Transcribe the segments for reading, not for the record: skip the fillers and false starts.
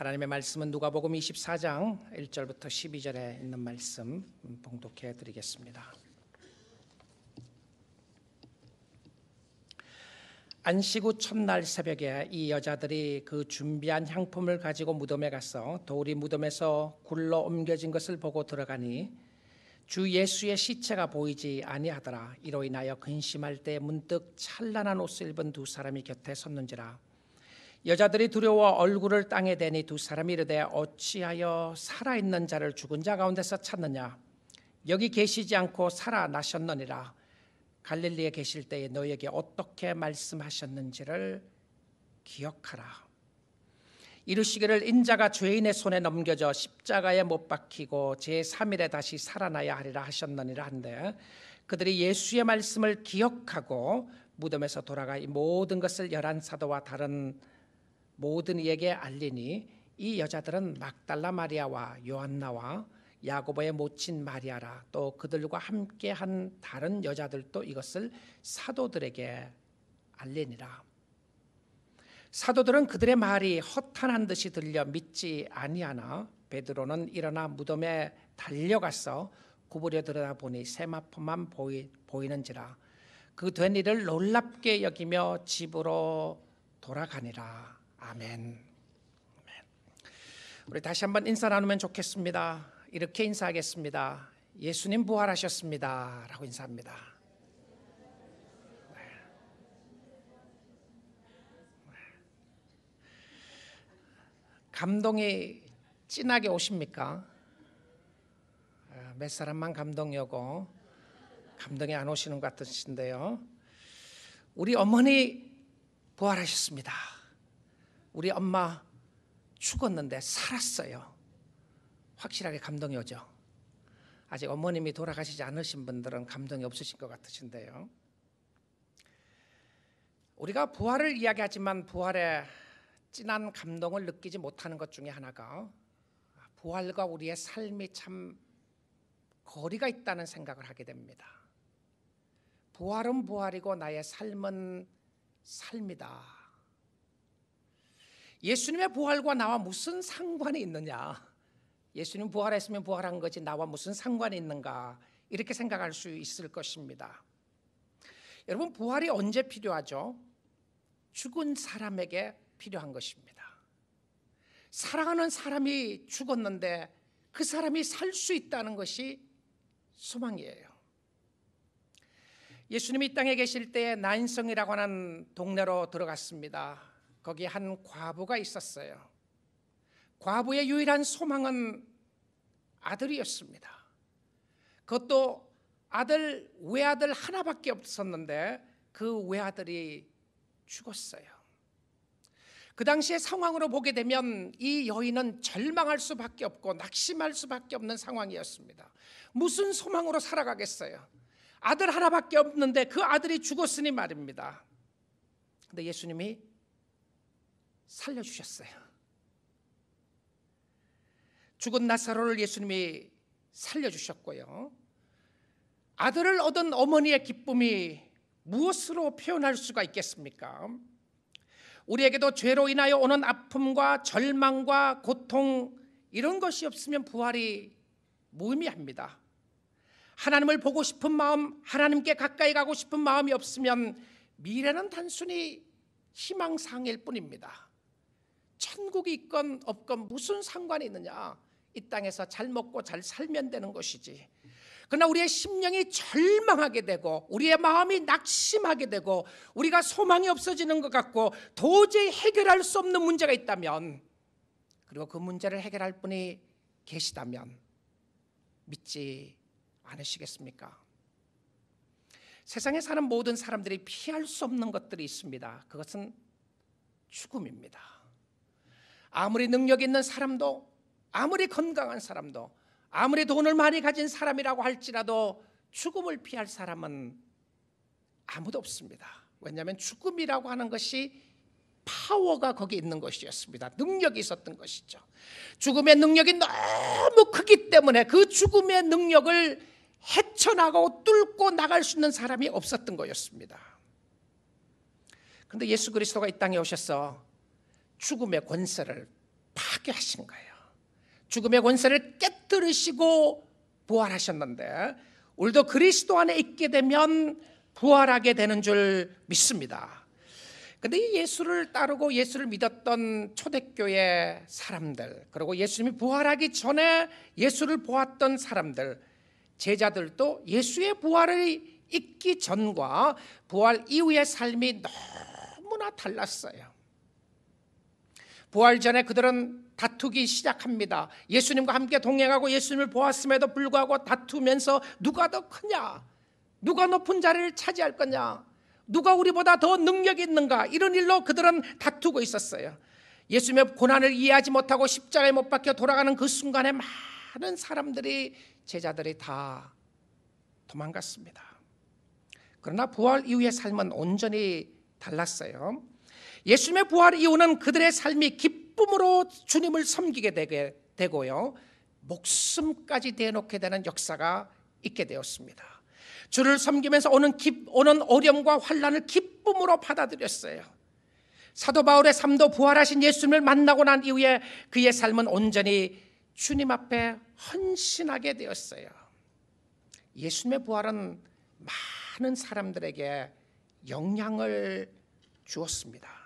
하나님의 말씀은 누가복음 24장 1절부터 12절에 있는 말씀 봉독해 드리겠습니다. 안식 후 첫날 새벽에 이 여자들이 그 준비한 향품을 가지고 무덤에 가서 돌이 무덤에서 굴러 옮겨진 것을 보고 들어가니 주 예수의 시체가 보이지 아니하더라. 이로 인하여 근심할 때 문득 찬란한 옷을 입은 두 사람이 곁에 섰는지라. 여자들이 두려워 얼굴을 땅에 대니 두 사람이 이르되 어찌하여 살아있는 자를 죽은 자 가운데서 찾느냐. 여기 계시지 않고 살아나셨느니라. 갈릴리에 계실 때에 너에게 어떻게 말씀하셨는지를 기억하라. 이르시기를 인자가 죄인의 손에 넘겨져 십자가에 못 박히고 제3일에 다시 살아나야 하리라 하셨느니라 한데, 그들이 예수의 말씀을 기억하고 무덤에서 돌아가 이 모든 것을 열한 사도와 다른 모든 이에게 알리니 이 여자들은 막달라 마리아와 요한나와 야고보의 모친 마리아라. 또 그들과 함께한 다른 여자들도 이것을 사도들에게 알리니라. 사도들은 그들의 말이 허탄한 듯이 들려 믿지 아니하나 베드로는 일어나 무덤에 달려가서 구부려 들여다보니 세마포만 보이는지라. 그 된 일을 놀랍게 여기며 집으로 돌아가니라. 아멘. 우리 다시 한번 인사 나누면 좋겠습니다. 이렇게 인사하겠습니다. 예수님 부활하셨습니다 라고 인사합니다. 감동이 진하게 오십니까? 몇 사람만 감동이 오고 감동이 안 오시는 것 같으신데요. 우리 어머니 부활하셨습니다. 우리 엄마 죽었는데 살았어요. 확실하게 감동이 오죠. 아직 어머님이 돌아가시지 않으신 분들은 감동이 없으신 것 같으신데요. 우리가 부활을 이야기하지만 부활의 진한 감동을 느끼지 못하는 것 중에 하나가 부활과 우리의 삶이 참 거리가 있다는 생각을 하게 됩니다. 부활은 부활이고 나의 삶은 삶이다. 예수님의 부활과 나와 무슨 상관이 있느냐? 예수님 부활했으면 부활한 거지 나와 무슨 상관이 있는가? 이렇게 생각할 수 있을 것입니다. 여러분, 부활이 언제 필요하죠? 죽은 사람에게 필요한 것입니다. 사랑하는 사람이 죽었는데 그 사람이 살 수 있다는 것이 소망이에요. 예수님이 이 땅에 계실 때에 나인성이라고 하는 동네로 들어갔습니다. 거기 한 과부가 있었어요. 과부의 유일한 소망은 아들이었습니다. 그것도 외아들 하나밖에 없었는데 그 외아들이 죽었어요. 그 당시의 상황으로 보게 되면 이 여인은 절망할 수밖에 없고 낙심할 수밖에 없는 상황이었습니다. 무슨 소망으로 살아가겠어요? 아들 하나밖에 없는데 그 아들이 죽었으니 말입니다. 근데 예수님이 살려주셨어요. 죽은 나사로를 예수님이 살려주셨고요. 아들을 얻은 어머니의 기쁨이 무엇으로 표현할 수가 있겠습니까? 우리에게도 죄로 인하여 오는 아픔과 절망과 고통, 이런 것이 없으면 부활이 무의미합니다. 하나님을 보고 싶은 마음, 하나님께 가까이 가고 싶은 마음이 없으면 미래는 단순히 희망사항일 뿐입니다. 천국이 있건 없건 무슨 상관이 있느냐? 이 땅에서 잘 먹고 잘 살면 되는 것이지. 그러나 우리의 심령이 절망하게 되고 우리의 마음이 낙심하게 되고 우리가 소망이 없어지는 것 같고 도저히 해결할 수 없는 문제가 있다면, 그리고 그 문제를 해결할 분이 계시다면 믿지 않으시겠습니까? 세상에 사는 모든 사람들이 피할 수 없는 것들이 있습니다. 그것은 죽음입니다. 아무리 능력 있는 사람도, 아무리 건강한 사람도, 아무리 돈을 많이 가진 사람이라고 할지라도 죽음을 피할 사람은 아무도 없습니다. 왜냐하면 죽음이라고 하는 것이 파워가 거기 있는 것이었습니다. 능력이 있었던 것이죠. 죽음의 능력이 너무 크기 때문에 그 죽음의 능력을 헤쳐나가고 뚫고 나갈 수 있는 사람이 없었던 거였습니다. 그런데 예수 그리스도가 이 땅에 오셔서 죽음의 권세를 파괴하신 거예요. 죽음의 권세를 깨뜨리시고 부활하셨는데 우리도 그리스도 안에 있게 되면 부활하게 되는 줄 믿습니다. 그런데 이 예수를 따르고 예수를 믿었던 초대교회 사람들, 그리고 예수님이 부활하기 전에 예수를 보았던 사람들, 제자들도 예수의 부활을 있기 전과 부활 이후의 삶이 너무나 달랐어요. 부활 전에 그들은 다투기 시작합니다. 예수님과 함께 동행하고 예수님을 보았음에도 불구하고 다투면서 누가 더 크냐, 누가 높은 자리를 차지할 거냐, 누가 우리보다 더 능력이 있는가, 이런 일로 그들은 다투고 있었어요. 예수님의 고난을 이해하지 못하고 십자가에 못 박혀 돌아가는 그 순간에 많은 사람들이, 제자들이 다 도망갔습니다. 그러나 부활 이후의 삶은 온전히 달랐어요. 예수님의 부활 이후는 그들의 삶이 기쁨으로 주님을 섬기게 되고요, 목숨까지 내놓게 되는 역사가 있게 되었습니다. 주를 섬기면서 오는 어려움과 환난을 기쁨으로 받아들였어요. 사도 바울의 삶도 부활하신 예수님을 만나고 난 이후에 그의 삶은 온전히 주님 앞에 헌신하게 되었어요. 예수님의 부활은 많은 사람들에게 영향을 주었습니다.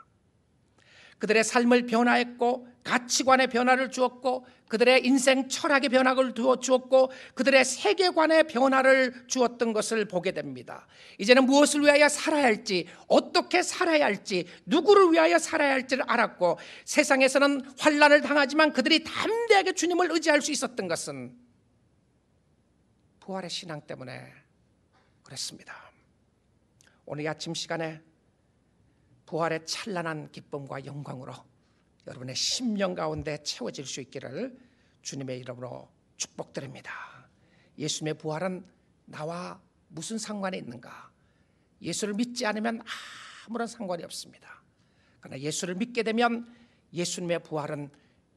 그들의 삶을 변화했고 가치관의 변화를 주었고 그들의 인생 철학의 변화를 주었고 그들의 세계관의 변화를 주었던 것을 보게 됩니다. 이제는 무엇을 위하여 살아야 할지, 어떻게 살아야 할지, 누구를 위하여 살아야 할지를 알았고, 세상에서는 환난을 당하지만 그들이 담대하게 주님을 의지할 수 있었던 것은 부활의 신앙 때문에 그랬습니다. 오늘 아침 시간에 부활의 찬란한 기쁨과 영광으로 여러분의 심령 가운데 채워질 수 있기를 주님의 이름으로 축복드립니다. 예수님의 부활은 나와 무슨 상관이 있는가? 예수를 믿지 않으면 아무런 상관이 없습니다. 그러나 예수를 믿게 되면 예수님의 부활은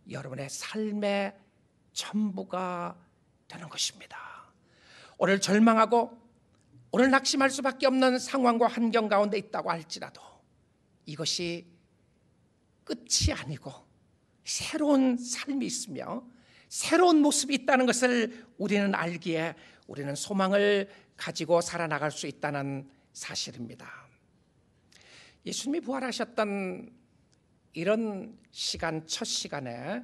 여러분의 삶의 전부가 되는 것입니다. 오늘 절망하고 오늘 낙심할 수밖에 없는 상황과 환경 가운데 있다고 할지라도 이것이 끝이 아니고 새로운 삶이 있으며 새로운 모습이 있다는 것을 우리는 알기에 우리는 소망을 가지고 살아나갈 수 있다는 사실입니다. 예수님이 부활하셨던 이런 시간, 첫 시간에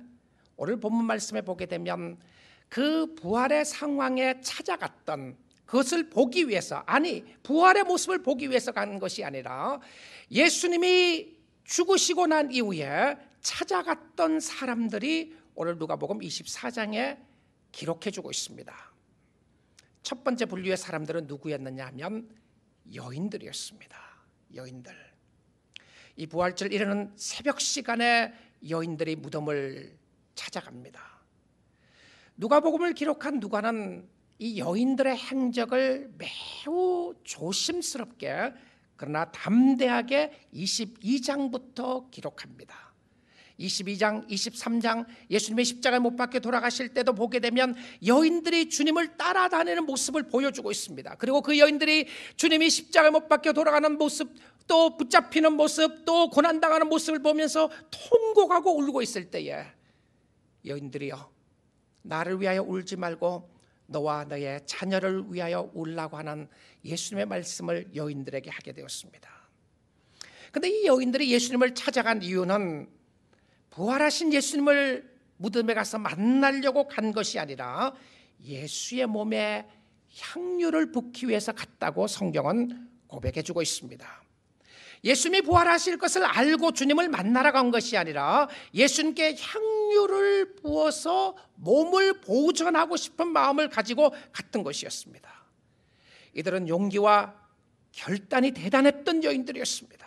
오늘 본문 말씀에 보게 되면 그 부활의 상황에 찾아갔던 그것을 보기 위해서, 아니 부활의 모습을 보기 위해서 간 것이 아니라 예수님이 죽으시고 난 이후에 찾아갔던 사람들이 오늘 누가복음 24장에 기록해주고 있습니다. 첫 번째 분류의 사람들은 누구였느냐 하면 여인들이었습니다. 여인들. 이 부활절 이르는 새벽 시간에 여인들이 무덤을 찾아갑니다. 누가복음을 기록한 누가는 이 여인들의 행적을 매우 조심스럽게 그러나 담대하게 22장부터 기록합니다. 22장, 23장 예수님의 십자가에 못 박혀 돌아가실 때도 보게 되면 여인들이 주님을 따라다니는 모습을 보여주고 있습니다. 그리고 그 여인들이 주님이 십자가에 못 박혀 돌아가는 모습, 또 붙잡히는 모습, 또 고난당하는 모습을 보면서 통곡하고 울고 있을 때에 여인들이여, 나를 위하여 울지 말고 너와 너의 자녀를 위하여 울라고 하는 예수님의 말씀을 여인들에게 하게 되었습니다. 그런데 이 여인들이 예수님을 찾아간 이유는 부활하신 예수님을 무덤에 가서 만나려고 간 것이 아니라 예수의 몸에 향유를 붓기 위해서 갔다고 성경은 고백해 주고 있습니다. 예수님이 부활하실 것을 알고 주님을 만나러 간 것이 아니라 예수님께 향유를 부어서 몸을 보존하고 싶은 마음을 가지고 갔던 것이었습니다. 이들은 용기와 결단이 대단했던 여인들이었습니다.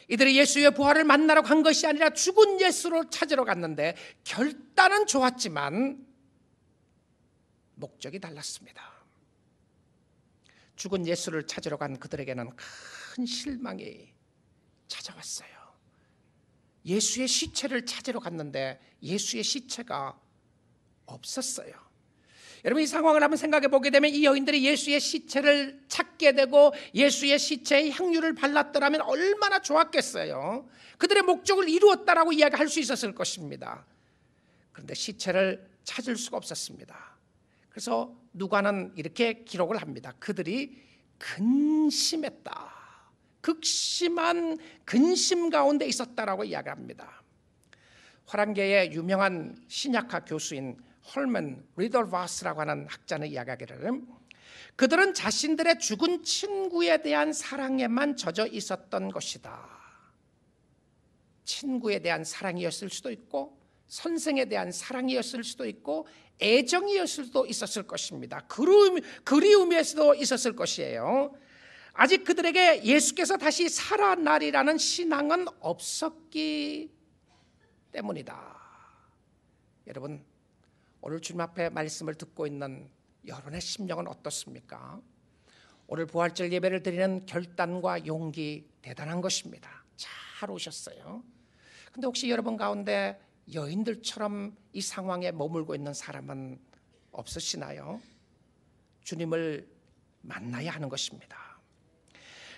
이들이 예수의 부활을 만나러 간 것이 아니라 죽은 예수를 찾으러 갔는데 결단은 좋았지만 목적이 달랐습니다. 죽은 예수를 찾으러 간 그들에게는 큰 실망이 찾아왔어요. 예수의 시체를 찾으러 갔는데 예수의 시체가 없었어요. 여러분, 이 상황을 한번 생각해 보게 되면 이 여인들이 예수의 시체를 찾게 되고 예수의 시체에 향유를 발랐더라면 얼마나 좋았겠어요. 그들의 목적을 이루었다라고 이야기할 수 있었을 것입니다. 그런데 시체를 찾을 수가 없었습니다. 그래서 누가는 이렇게 기록을 합니다. 그들이 근심했다. 극심한 근심 가운데 있었다라고 이야기합니다. 화랑계의 유명한 신약학 교수인 헐먼 리덜바스라고 하는 학자는 이야기하기를 그들은 자신들의 죽은 친구에 대한 사랑에만 젖어 있었던 것이다. 친구에 대한 사랑이었을 수도 있고 선생에 대한 사랑이었을 수도 있고 애정이었을 수도 있었을 것입니다. 그리움에서도 있었을 것이에요. 아직 그들에게 예수께서 다시 살아나리라는 신앙은 없었기 때문이다. 여러분, 오늘 주님 앞에 말씀을 듣고 있는 여러분의 심령은 어떻습니까? 오늘 부활절 예배를 드리는 결단과 용기 대단한 것입니다. 잘 오셨어요. 근데 혹시 여러분 가운데 여인들처럼 이 상황에 머물고 있는 사람은 없으시나요? 주님을 만나야 하는 것입니다.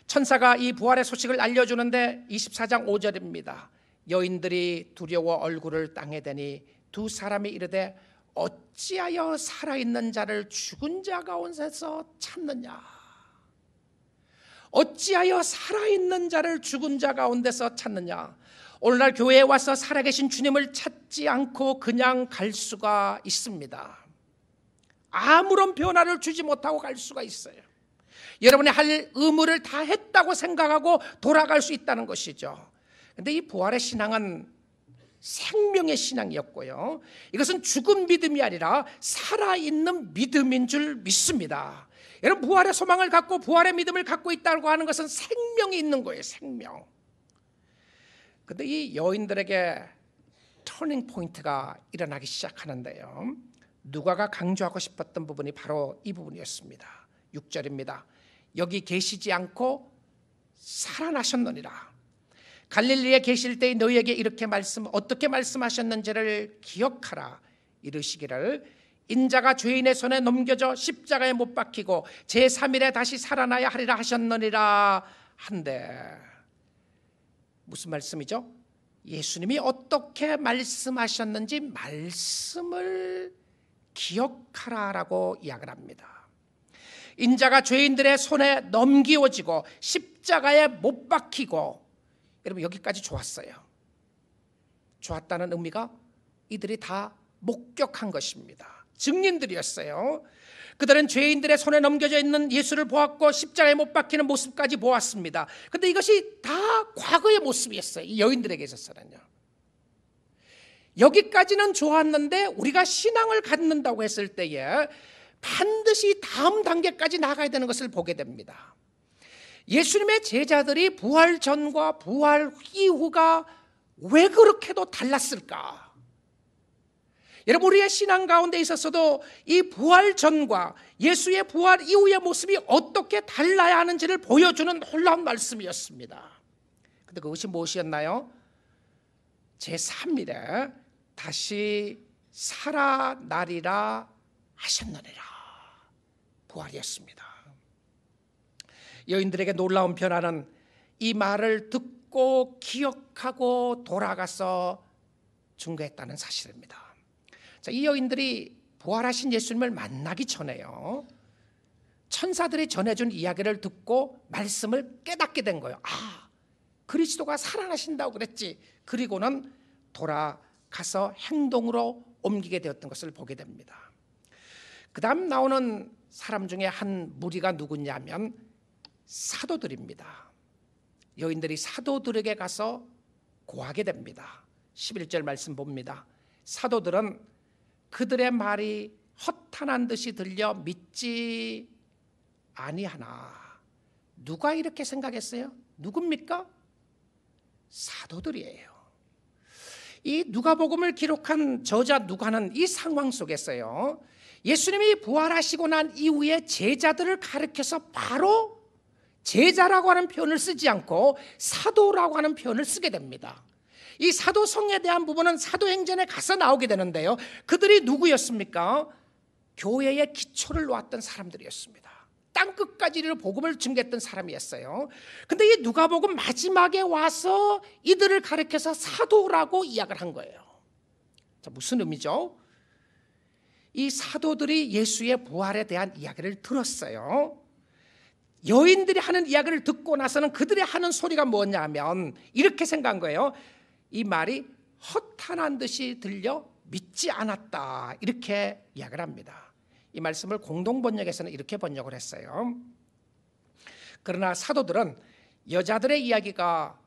천사가 이 부활의 소식을 알려주는데 24장 5절입니다. 여인들이 두려워 얼굴을 땅에 대니 두 사람이 이르되 어찌하여 살아있는 자를 죽은 자 가운데서 찾느냐? 어찌하여 살아있는 자를 죽은 자 가운데서 찾느냐? 오늘날 교회에 와서 살아계신 주님을 찾지 않고 그냥 갈 수가 있습니다. 아무런 변화를 주지 못하고 갈 수가 있어요. 여러분이 할 의무를 다 했다고 생각하고 돌아갈 수 있다는 것이죠. 그런데 이 부활의 신앙은 생명의 신앙이었고요. 이것은 죽은 믿음이 아니라 살아있는 믿음인 줄 믿습니다. 여러분, 부활의 소망을 갖고 부활의 믿음을 갖고 있다고 하는 것은 생명이 있는 거예요. 생명. 그런데 이 여인들에게 터닝 포인트가 일어나기 시작하는데요. 누가가 강조하고 싶었던 부분이 바로 이 부분이었습니다. 6절입니다. 여기 계시지 않고 살아나셨느니라. 갈릴리에 계실 때 너희에게 이렇게 어떻게 말씀하셨는지를 기억하라. 이르시기를 인자가 죄인의 손에 넘겨져 십자가에 못 박히고 제3일에 다시 살아나야 하리라 하셨느니라 한데, 무슨 말씀이죠? 예수님이 어떻게 말씀하셨는지 말씀을 기억하라라고 이야기를 합니다. 인자가 죄인들의 손에 넘기워지고 십자가에 못 박히고, 여러분 여기까지 좋았어요. 좋았다는 의미가 이들이 다 목격한 것입니다. 증인들이었어요. 그들은 죄인들의 손에 넘겨져 있는 예수를 보았고 십자가에 못 박히는 모습까지 보았습니다. 그런데 이것이 다 과거의 모습이었어요. 이 여인들에게 있어서는요. 여기까지는 좋았는데 우리가 신앙을 갖는다고 했을 때에 반드시 다음 단계까지 나가야 되는 것을 보게 됩니다. 예수님의 제자들이 부활 전과 부활 이후가 왜 그렇게도 달랐을까? 여러분, 우리의 신앙 가운데 있어서도 이 부활 전과 예수의 부활 이후의 모습이 어떻게 달라야 하는지를 보여주는 놀라운 말씀이었습니다. 그런데 그것이 무엇이었나요? 제3일에 다시 살아나리라 하셨느니라. 부활이었습니다. 여인들에게 놀라운 변화는 이 말을 듣고 기억하고 돌아가서 증거했다는 사실입니다. 자, 이 여인들이 부활하신 예수님을 만나기 전에요, 천사들이 전해준 이야기를 듣고 말씀을 깨닫게 된 거예요. 아, 그리스도가 살아나신다고 그랬지. 그리고는 돌아가서 행동으로 옮기게 되었던 것을 보게 됩니다. 그 다음 나오는 사람 중에 한 무리가 누구냐면 사도들입니다. 여인들이 사도들에게 가서 고하게 됩니다. 11절 말씀 봅니다. 사도들은 그들의 말이 허탄한 듯이 들려 믿지 아니하나. 누가 이렇게 생각했어요? 누굽니까? 사도들이에요. 이 누가복음을 기록한 저자 누가는 이 상황 속에서요, 예수님이 부활하시고 난 이후에 제자들을 가리켜서 바로 제자라고 하는 표현을 쓰지 않고 사도라고 하는 표현을 쓰게 됩니다. 이 사도성에 대한 부분은 사도행전에 가서 나오게 되는데요, 그들이 누구였습니까? 교회의 기초를 놓았던 사람들이었습니다. 땅끝까지 복음을 증거했던 사람이었어요. 근데 이 누가복음 마지막에 와서 이들을 가리켜서 사도라고 이야기를 한 거예요. 자, 무슨 의미죠? 이 사도들이 예수의 부활에 대한 이야기를 들었어요. 여인들이 하는 이야기를 듣고 나서는 그들이 하는 소리가 뭐냐면 이렇게 생각한 거예요. 이 말이 허탄한 듯이 들려 믿지 않았다, 이렇게 이야기를 합니다. 이 말씀을 공동번역에서는 이렇게 번역을 했어요. 그러나 사도들은 여자들의 이야기가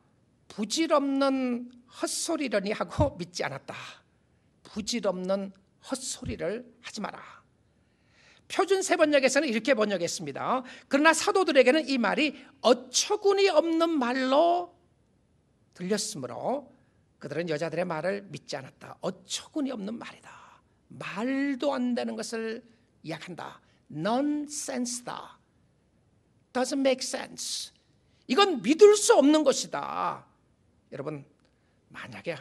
부질없는 헛소리려니 하고 믿지 않았다. 부질없는 헛소리를 하지 마라. 표준 세번역에서는 이렇게 번역했습니다. 그러나 사도들에게는 이 말이 어처구니 없는 말로 들렸으므로 그들은 여자들의 말을 믿지 않았다. 어처구니 없는 말이다. 말도 안 되는 것을 이야기한다. nonsense다. doesn't make sense. 이건 믿을 수 없는 것이다. 여러분, 만약에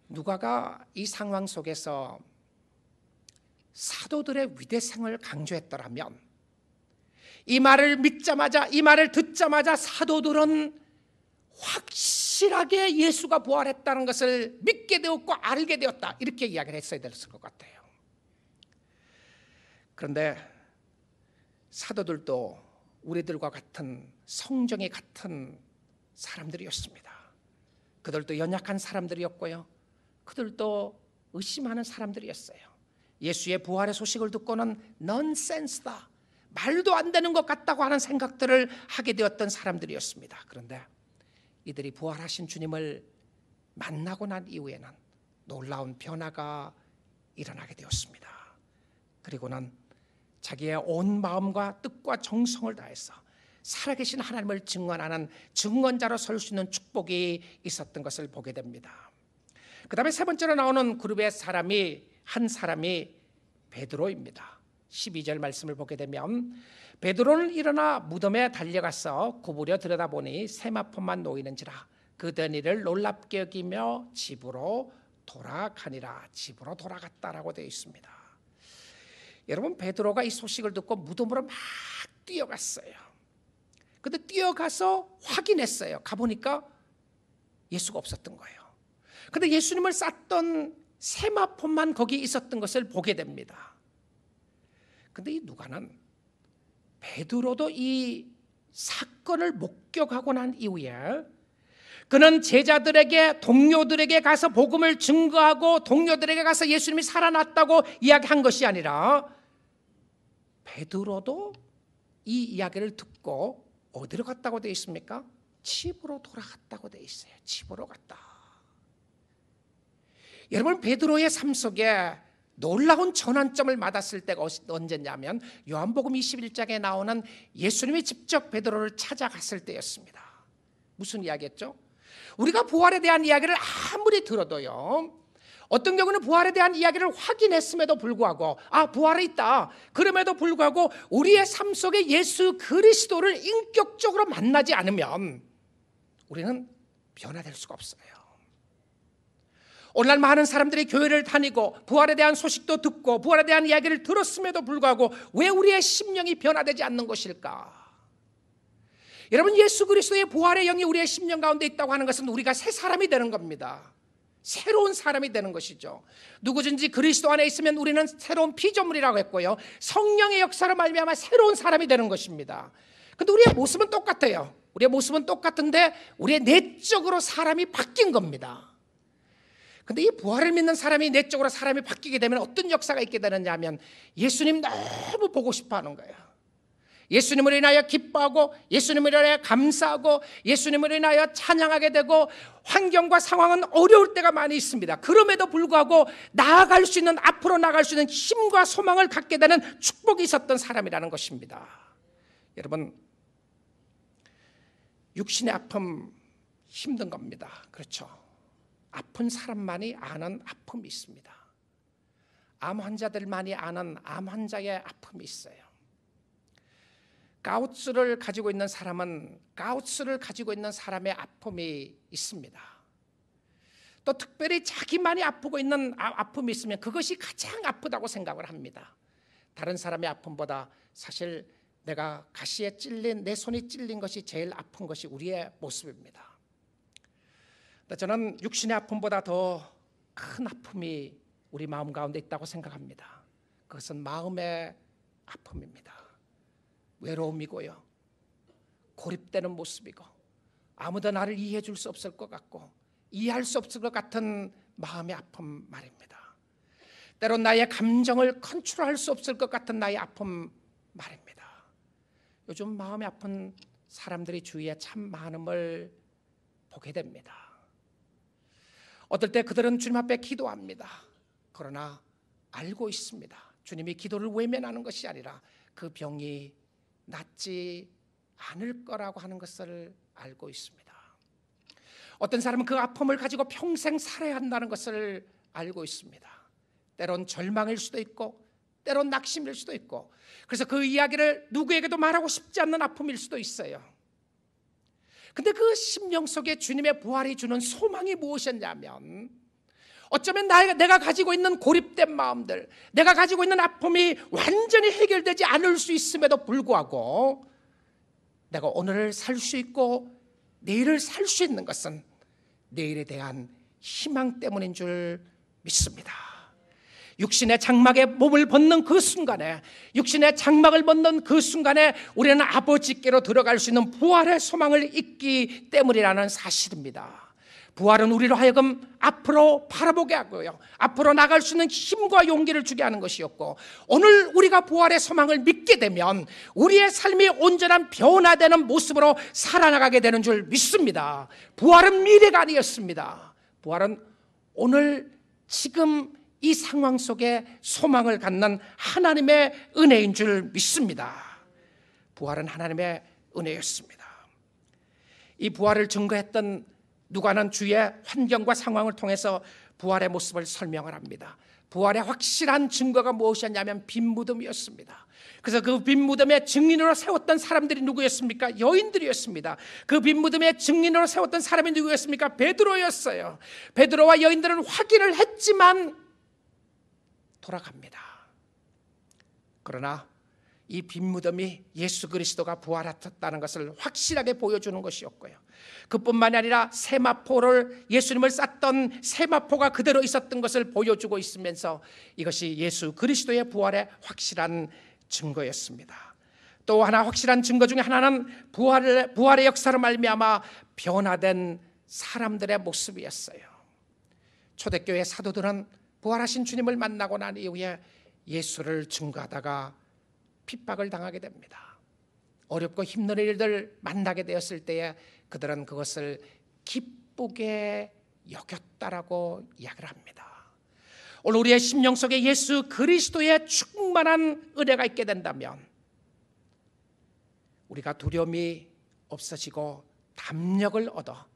누가가 이 상황 속에서 사도들의 위대성을 강조했더라면, 이 말을 믿자마자, 이 말을 듣자마자 사도들은 확실하게 예수가 부활했다는 것을 믿게 되었고 알게 되었다, 이렇게 이야기를 했어야 됐을 것 같아요. 그런데 사도들도 우리들과 같은 성정이 같은 사람들이었습니다. 그들도 연약한 사람들이었고요, 그들도 의심하는 사람들이었어요. 예수의 부활의 소식을 듣고는 넌센스다, 말도 안 되는 것 같다고 하는 생각들을 하게 되었던 사람들이었습니다. 그런데 이들이 부활하신 주님을 만나고 난 이후에는 놀라운 변화가 일어나게 되었습니다. 그리고는 자기의 온 마음과 뜻과 정성을 다해서 살아계신 하나님을 증언하는 증언자로 설 수 있는 축복이 있었던 것을 보게 됩니다. 그 다음에 세 번째로 나오는 그룹의 한 사람이 베드로입니다. 12절 말씀을 보게 되면, 베드로는 일어나 무덤에 달려가서 구부려 들여다보니 세마포만 놓이는지라 그 된 일을 놀랍게 여기며 집으로 돌아가니라. 집으로 돌아갔다라고 되어 있습니다. 여러분, 베드로가 이 소식을 듣고 무덤으로 막 뛰어갔어요. 근데 뛰어가서 확인했어요. 가보니까 예수가 없었던 거예요. 근데 예수님을 쌌던 세마포만 거기 있었던 것을 보게 됩니다. 근데 이 누가는 베드로도 이 사건을 목격하고 난 이후에 그는 제자들에게, 동료들에게 가서 복음을 증거하고 동료들에게 가서 예수님이 살아났다고 이야기한 것이 아니라, 베드로도 이 이야기를 듣고 어디로 갔다고 되어 있습니까? 집으로 돌아갔다고 되어 있어요. 집으로 갔다. 여러분, 베드로의 삶 속에 놀라운 전환점을 맞았을 때가 언제냐면 요한복음 21장에 나오는 예수님이 직접 베드로를 찾아갔을 때였습니다. 무슨 이야기였죠? 우리가 부활에 대한 이야기를 아무리 들어도요, 어떤 경우는 부활에 대한 이야기를 확인했음에도 불구하고, 부활에 있다, 그럼에도 불구하고 우리의 삶 속에 예수 그리스도를 인격적으로 만나지 않으면 우리는 변화될 수가 없어요. 오늘날 많은 사람들이 교회를 다니고 부활에 대한 소식도 듣고 부활에 대한 이야기를 들었음에도 불구하고 왜 우리의 심령이 변화되지 않는 것일까? 여러분, 예수 그리스도의 부활의 영이 우리의 심령 가운데 있다고 하는 것은 우리가 새 사람이 되는 겁니다. 새로운 사람이 되는 것이죠. 누구든지 그리스도 안에 있으면 우리는 새로운 피조물이라고 했고요, 성령의 역사로 말미암아 새로운 사람이 되는 것입니다. 그런데 우리의 모습은 똑같아요. 우리의 모습은 똑같은데 우리의 내적으로 사람이 바뀐 겁니다. 근데 이 부활을 믿는 사람이 내적으로 사람이 바뀌게 되면 어떤 역사가 있게 되느냐 하면, 예수님 너무 보고 싶어 하는 거예요. 예수님을 인하여 기뻐하고, 예수님을 인하여 감사하고, 예수님을 인하여 찬양하게 되고, 환경과 상황은 어려울 때가 많이 있습니다. 그럼에도 불구하고 나아갈 수 있는, 앞으로 나아갈 수 있는 힘과 소망을 갖게 되는 축복이 있었던 사람이라는 것입니다. 여러분, 육신의 아픔 힘든 겁니다. 그렇죠? 아픈 사람만이 아는 아픔이 있습니다. 암 환자들만이 아는 암 환자의 아픔이 있어요. 가우츠를 가지고 있는 사람은 가우츠를 가지고 있는 사람의 아픔이 있습니다. 또 특별히 자기만이 아프고 있는 아픔이 있으면 그것이 가장 아프다고 생각을 합니다. 다른 사람의 아픔보다 사실 내가 가시에 찔린, 내 손이 찔린 것이 제일 아픈 것이 우리의 모습입니다. 저는 육신의 아픔보다 더 큰 아픔이 우리 마음 가운데 있다고 생각합니다. 그것은 마음의 아픔입니다. 외로움이고요, 고립되는 모습이고, 아무도 나를 이해해 줄 수 없을 것 같고 이해할 수 없을 것 같은 마음의 아픔 말입니다. 때론 나의 감정을 컨트롤할 수 없을 것 같은 나의 아픔 말입니다. 요즘 마음이 아픈 사람들이 주위에 참 많음을 보게 됩니다. 어떨 때 그들은 주님 앞에 기도합니다. 그러나 알고 있습니다. 주님이 기도를 외면하는 것이 아니라 그 병이 낫지 않을 거라고 하는 것을 알고 있습니다. 어떤 사람은 그 아픔을 가지고 평생 살아야 한다는 것을 알고 있습니다. 때론 절망일 수도 있고 때론 낙심일 수도 있고, 그래서 그 이야기를 누구에게도 말하고 싶지 않는 아픔일 수도 있어요. 근데 그 심령 속에 주님의 부활이 주는 소망이 무엇이었냐면, 어쩌면 내가 가지고 있는 고립된 마음들, 내가 가지고 있는 아픔이 완전히 해결되지 않을 수 있음에도 불구하고 내가 오늘을 살 수 있고 내일을 살 수 있는 것은 내일에 대한 희망 때문인 줄 믿습니다. 육신의 장막에 몸을 벗는 그 순간에, 육신의 장막을 벗는 그 순간에 우리는 아버지께로 들어갈 수 있는 부활의 소망을 잊기 때문이라는 사실입니다. 부활은 우리로 하여금 앞으로 바라보게 하고요, 앞으로 나갈 수 있는 힘과 용기를 주게 하는 것이었고, 오늘 우리가 부활의 소망을 믿게 되면 우리의 삶이 온전한 변화되는 모습으로 살아나가게 되는 줄 믿습니다. 부활은 미래가 아니었습니다. 부활은 오늘 지금 이 상황 속에 소망을 갖는 하나님의 은혜인 줄 믿습니다. 부활은 하나님의 은혜였습니다. 이 부활을 증거했던 누가는 주의 환경과 상황을 통해서 부활의 모습을 설명을 합니다. 부활의 확실한 증거가 무엇이었냐면 빈 무덤이었습니다. 그래서 그 빈 무덤의 증인으로 세웠던 사람들이 누구였습니까? 여인들이었습니다. 그 빈 무덤의 증인으로 세웠던 사람이 누구였습니까? 베드로였어요. 베드로와 여인들은 확인을 했지만 돌아갑니다. 그러나 이 빈 무덤이 예수 그리스도가 부활하셨다는 것을 확실하게 보여주는 것이었고요, 그뿐만이 아니라 세마포를, 예수님을 쌌던 세마포가 그대로 있었던 것을 보여주고 있으면서 이것이 예수 그리스도의 부활의 확실한 증거였습니다. 또 하나 확실한 증거 중에 하나는 부활의 역사로 말미암아 변화된 사람들의 모습이었어요. 초대교회 사도들은 부활하신 주님을 만나고 난 이후에 예수를 증거하다가 핍박을 당하게 됩니다. 어렵고 힘든 일들 만나게 되었을 때에 그들은 그것을 기쁘게 여겼다라고 이야기를 합니다. 오늘 우리의 심령 속에 예수 그리스도의 충만한 은혜가 있게 된다면 우리가 두려움이 없어지고 담력을 얻어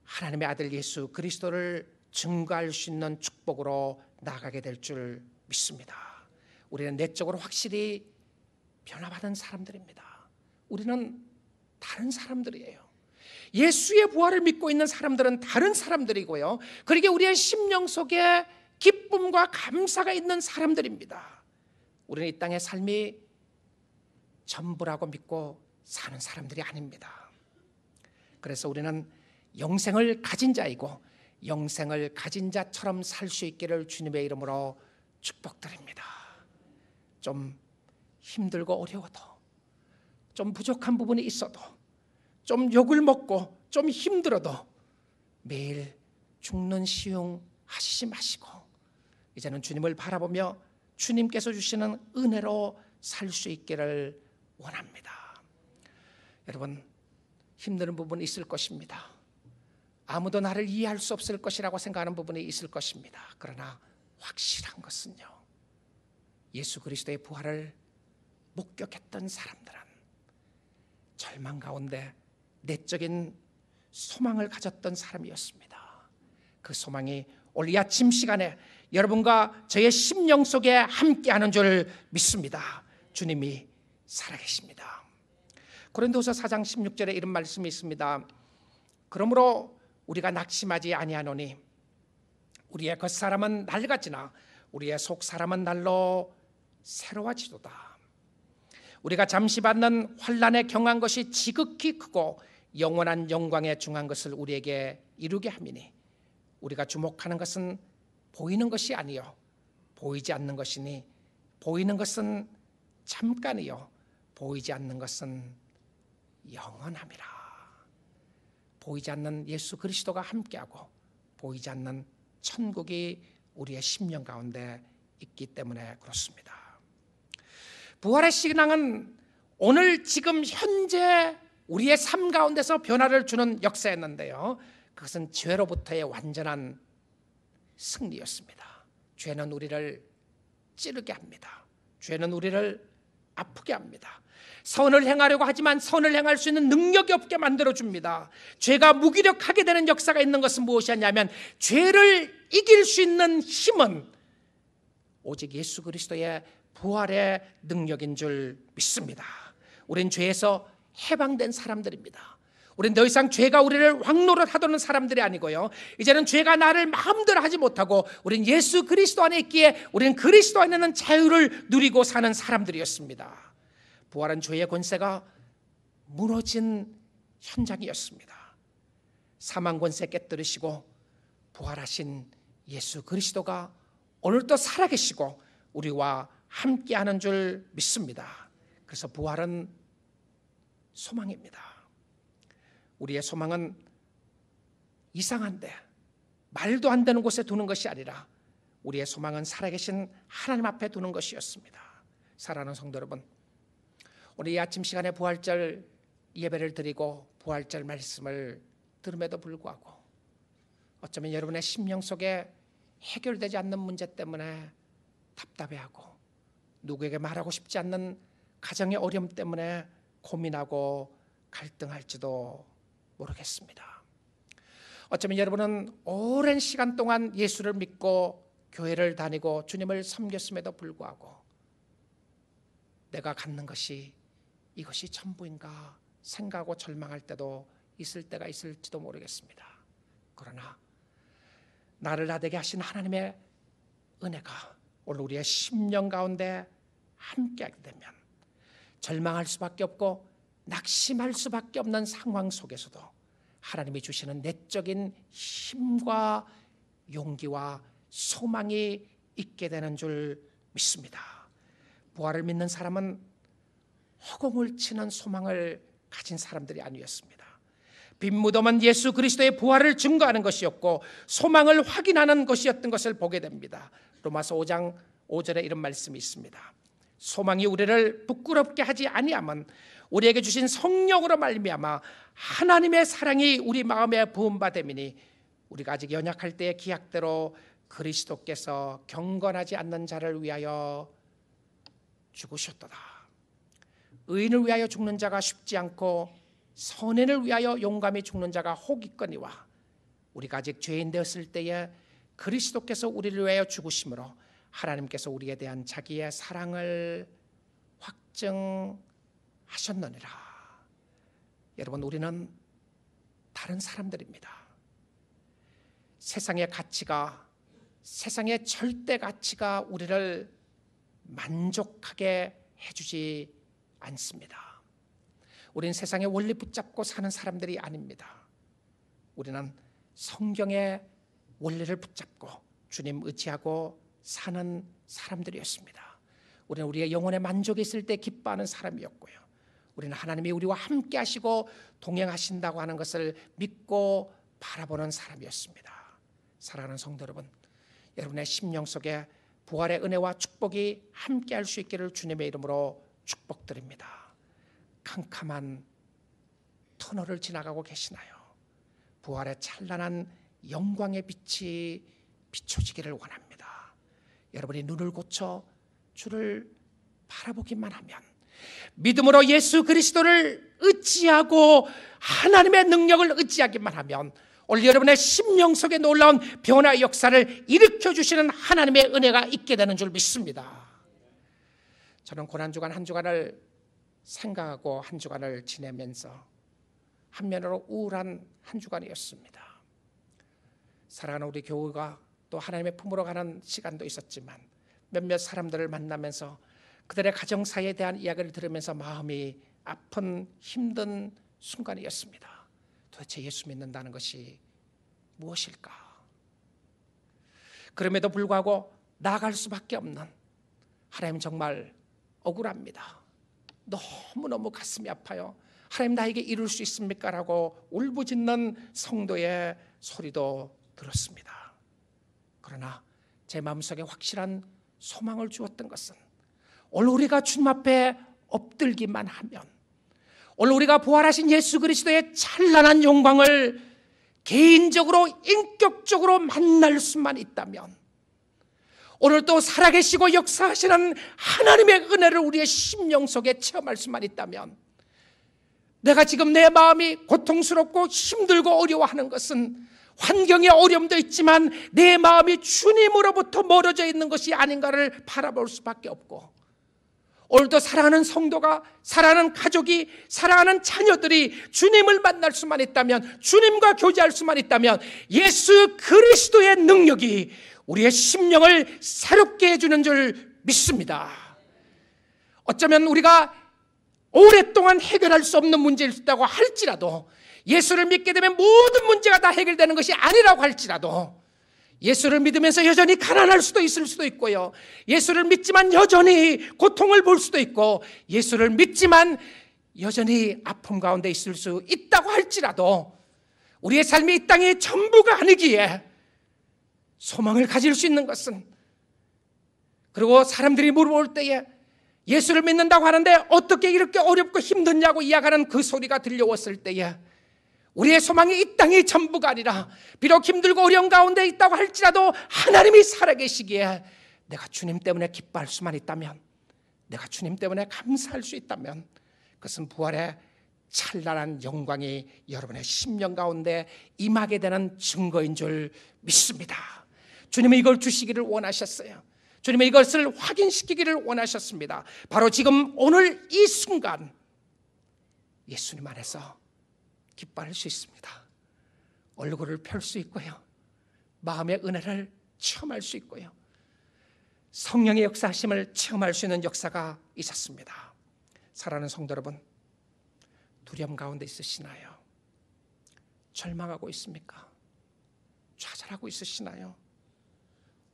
하나님의 아들 예수 그리스도를 증거할 수 있는 축복으로 나아가게 될 줄 믿습니다. 우리는 내적으로 확실히 변화받은 사람들입니다. 우리는 다른 사람들이에요. 예수의 부활을 믿고 있는 사람들은 다른 사람들이고요, 그러기에 우리의 심령 속에 기쁨과 감사가 있는 사람들입니다. 우리는 이 땅의 삶이 전부라고 믿고 사는 사람들이 아닙니다. 그래서 우리는 영생을 가진 자이고 영생을 가진 자처럼 살 수 있기를 주님의 이름으로 축복드립니다. 좀 힘들고 어려워도, 좀 부족한 부분이 있어도, 좀 욕을 먹고 좀 힘들어도 매일 죽는 시용 하시지 마시고 이제는 주님을 바라보며 주님께서 주시는 은혜로 살 수 있기를 원합니다. 여러분, 힘든 부분이 있을 것입니다. 아무도 나를 이해할 수 없을 것이라고 생각하는 부분이 있을 것입니다. 그러나 확실한 것은요, 예수 그리스도의 부활을 목격했던 사람들은 절망 가운데 내적인 소망을 가졌던 사람이었습니다. 그 소망이 오늘 이 아침 시간에 여러분과 저의 심령 속에 함께하는 줄 믿습니다. 주님이 살아계십니다. 고린도서 4장 16절에 이런 말씀이 있습니다. 그러므로 우리가 낙심하지 아니하노니 우리의 겉사람은 낡아지나 우리의 속사람은 날로 새로워지도다. 우리가 잠시 받는 환난에 경한 것이 지극히 크고 영원한 영광에 중한 것을 우리에게 이루게 함이니 우리가 주목하는 것은 보이는 것이 아니요 보이지 않는 것이니 보이는 것은 잠깐이요 보이지 않는 것은 영원함이라. 보이지 않는 예수 그리스도가 함께하고 보이지 않는 천국이 우리의 심령 가운데 있기 때문에 그렇습니다. 부활의 신앙은 오늘 지금 현재 우리의 삶 가운데서 변화를 주는 역사였는데요, 그것은 죄로부터의 완전한 승리였습니다. 죄는 우리를 찌르게 합니다. 죄는 우리를 아프게 합니다. 선을 행하려고 하지만 선을 행할 수 있는 능력이 없게 만들어줍니다. 죄가 무기력하게 되는 역사가 있는 것은 무엇이냐면, 죄를 이길 수 있는 힘은 오직 예수 그리스도의 부활의 능력인 줄 믿습니다. 우린 죄에서 해방된 사람들입니다. 우린 더 이상 죄가 우리를 왕노릇하도록 사람들이 아니고요, 이제는 죄가 나를 마음대로 하지 못하고 우린 예수 그리스도 안에 있기에 우리는 그리스도 안에는 자유를 누리고 사는 사람들이었습니다. 부활은 죄의 권세가 무너진 현장이었습니다. 사망 권세 깨뜨리시고 부활하신 예수 그리스도가 오늘도 살아계시고 우리와 함께하는 줄 믿습니다. 그래서 부활은 소망입니다. 우리의 소망은 이상한데 말도 안 되는 곳에 두는 것이 아니라 우리의 소망은 살아계신 하나님 앞에 두는 것이었습니다. 사랑하는 성도 여러분, 오늘 이 아침 시간에 부활절 예배를 드리고 부활절 말씀을 들음에도 불구하고 어쩌면 여러분의 심령 속에 해결되지 않는 문제 때문에 답답해하고 누구에게 말하고 싶지 않는 가정의 어려움 때문에 고민하고 갈등할지도 모르겠습니다. 어쩌면 여러분은 오랜 시간 동안 예수를 믿고 교회를 다니고 주님을 섬겼음에도 불구하고 내가 갖는 것이 이것이 전부인가 생각하고 절망할 때도 있을 때가 있을지도 모르겠습니다. 그러나 나를 나되게 하신 하나님의 은혜가 오늘 우리의 심령 가운데 함께하게 되면 절망할 수밖에 없고 낙심할 수밖에 없는 상황 속에서도 하나님이 주시는 내적인 힘과 용기와 소망이 있게 되는 줄 믿습니다. 부활을 믿는 사람은 허공을 치는 소망을 가진 사람들이 아니었습니다. 빈 무덤은 예수 그리스도의 부활을 증거하는 것이었고 소망을 확인하는 것이었던 것을 보게 됩니다. 로마서 5장 5절에 이런 말씀이 있습니다. 소망이 우리를 부끄럽게 하지 아니함은 우리에게 주신 성령으로 말미암아 하나님의 사랑이 우리 마음에 부은 바 됨이니 우리가 아직 연약할 때의 기약대로 그리스도께서 경건하지 않는 자를 위하여 죽으셨도다. 의인을 위하여 죽는 자가 쉽지 않고 선인을 위하여 용감히 죽는 자가 혹 있거니와 우리가 아직 죄인 되었을 때에 그리스도께서 우리를 위하여 죽으심으로 하나님께서 우리에 대한 자기의 사랑을 확증하셨느니라. 여러분, 우리는 다른 사람들입니다. 세상의 가치가, 세상의 절대 가치가 우리를 만족하게 해주지 않습니다. 우리는 세상의 원리 붙잡고 사는 사람들이 아닙니다. 우리는 성경의 원리를 붙잡고 주님 의지하고 사는 사람들이었습니다. 우리는 우리의 영혼의 만족이 있을 때 기뻐하는 사람이었고요, 우리는 하나님이 우리와 함께 하시고 동행하신다고 하는 것을 믿고 바라보는 사람이었습니다. 사랑하는 성도 여러분, 여러분의 심령 속에 부활의 은혜와 축복이 함께 할 수 있기를 주님의 이름으로 축복드립니다. 캄캄한 터널을 지나가고 계시나요? 부활의 찬란한 영광의 빛이 비춰지기를 원합니다. 여러분이 눈을 고쳐 주를 바라보기만 하면, 믿음으로 예수 그리스도를 의지하고 하나님의 능력을 의지하기만 하면 오늘 여러분의 심령 속에 놀라운 변화의 역사를 일으켜주시는 하나님의 은혜가 있게 되는 줄 믿습니다. 저는 고난주간 한 주간을 생각하고 한 주간을 지내면서 한면으로 우울한 한 주간이었습니다. 사랑하는 우리 교우가 또 하나님의 품으로 가는 시간도 있었지만 몇몇 사람들을 만나면서 그들의 가정사에 대한 이야기를 들으면서 마음이 아픈 힘든 순간이었습니다. 도대체 예수 믿는다는 것이 무엇일까? 그럼에도 불구하고 나아갈 수밖에 없는 하나님, 정말 억울합니다. 너무너무 가슴이 아파요. 하나님, 나에게 이룰 수 있습니까? 라고 울부짖는 성도의 소리도 들었습니다. 그러나 제 마음속에 확실한 소망을 주었던 것은, 오늘 우리가 주님 앞에 엎들기만 하면, 오늘 우리가 부활하신 예수 그리스도의 찬란한 영광을 개인적으로 인격적으로 만날 수만 있다면, 오늘 또 살아계시고 역사하시는 하나님의 은혜를 우리의 심령 속에 체험할 수만 있다면, 내가 지금 내 마음이 고통스럽고 힘들고 어려워하는 것은 환경의 어려움도 있지만 내 마음이 주님으로부터 멀어져 있는 것이 아닌가를 바라볼 수밖에 없고, 오늘도 사랑하는 성도가, 사랑하는 가족이, 사랑하는 자녀들이 주님을 만날 수만 있다면, 주님과 교제할 수만 있다면, 예수 그리스도의 능력이 우리의 심령을 새롭게 해주는 줄 믿습니다. 어쩌면 우리가 오랫동안 해결할 수 없는 문제일 수 있다고 할지라도, 예수를 믿게 되면 모든 문제가 다 해결되는 것이 아니라고 할지라도, 예수를 믿으면서 여전히 가난할 수도 있을 수도 있고요, 예수를 믿지만 여전히 고통을 볼 수도 있고, 예수를 믿지만 여전히 아픔 가운데 있을 수 있다고 할지라도, 우리의 삶이 이 땅이 전부가 아니기에 소망을 가질 수 있는 것은, 그리고 사람들이 물어볼 때에 예수를 믿는다고 하는데 어떻게 이렇게 어렵고 힘드냐고 이야기하는 그 소리가 들려왔을 때에, 우리의 소망이 이 땅이 전부가 아니라, 비록 힘들고 어려운 가운데 있다고 할지라도 하나님이 살아계시기에 내가 주님 때문에 기뻐할 수만 있다면, 내가 주님 때문에 감사할 수 있다면, 그것은 부활의 찬란한 영광이 여러분의 심령 가운데 임하게 되는 증거인 줄 믿습니다. 주님은 이걸 주시기를 원하셨어요. 주님은 이것을 확인시키기를 원하셨습니다. 바로 지금 오늘 이 순간 예수님 안에서 기뻐할 수 있습니다. 얼굴을 펼 수 있고요, 마음의 은혜를 체험할 수 있고요, 성령의 역사하심을 체험할 수 있는 역사가 있었습니다. 사랑하는 성도 여러분, 두려움 가운데 있으시나요? 절망하고 있습니까? 좌절하고 있으시나요?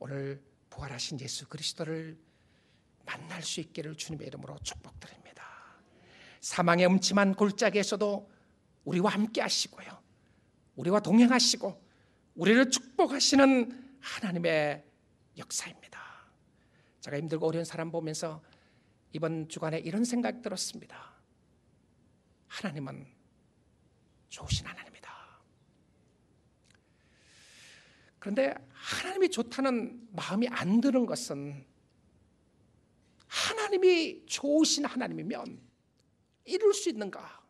오늘 부활하신 예수 그리스도를 만날 수 있기를 주님의 이름으로 축복드립니다. 사망의 음침한 골짜기에서도 우리와 함께 하시고요, 우리와 동행하시고 우리를 축복하시는 하나님의 역사입니다. 제가 힘들고 어려운 사람 보면서 이번 주간에 이런 생각이 들었습니다. 하나님은 좋으신 하나님이다. 그런데 하나님이 좋다는 마음이 안 드는 것은, 하나님이 좋으신 하나님이면 이룰 수 있는가?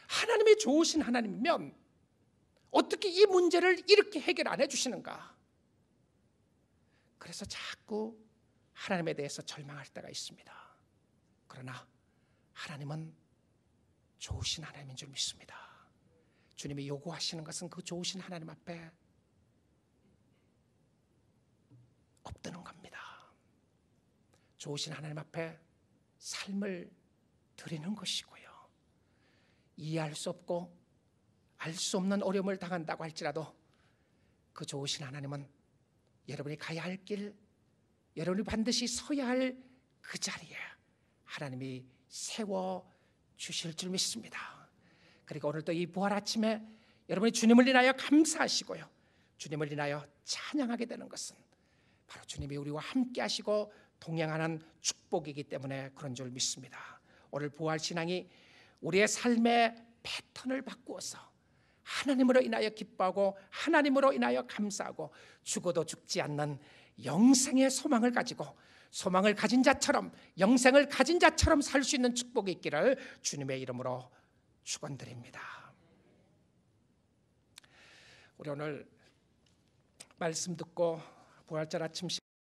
하나님이 좋으신 하나님이면 어떻게 이 문제를 이렇게 해결 안 해주시는가? 그래서 자꾸 하나님에 대해서 절망할 때가 있습니다. 그러나 하나님은 좋으신 하나님인 줄 믿습니다. 주님이 요구하시는 것은 그 좋으신 하나님 앞에 엎드는 겁니다. 좋으신 하나님 앞에 삶을 드리는 것이고요, 이해할 수 없고 알 수 없는 어려움을 당한다고 할지라도 그 좋으신 하나님은 여러분이 가야 할 길, 여러분이 반드시 서야 할 그 자리에 하나님이 세워주실 줄 믿습니다. 그리고 오늘도 이 부활 아침에 여러분이 주님을 인하여 감사하시고요, 주님을 인하여 찬양하게 되는 것은 바로 주님이 우리와 함께 하시고 동행하는 축복이기 때문에 그런 줄 믿습니다. 오늘 부활신앙이 우리의 삶의 패턴을 바꾸어서 하나님으로 인하여 기뻐하고 하나님으로 인하여 감사하고 죽어도 죽지 않는 영생의 소망을 가지고, 소망을 가진 자처럼, 영생을 가진 자처럼 살 수 있는 축복이 있기를 주님의 이름으로 축원드립니다. 우리 오늘 말씀 듣고 부활절 아침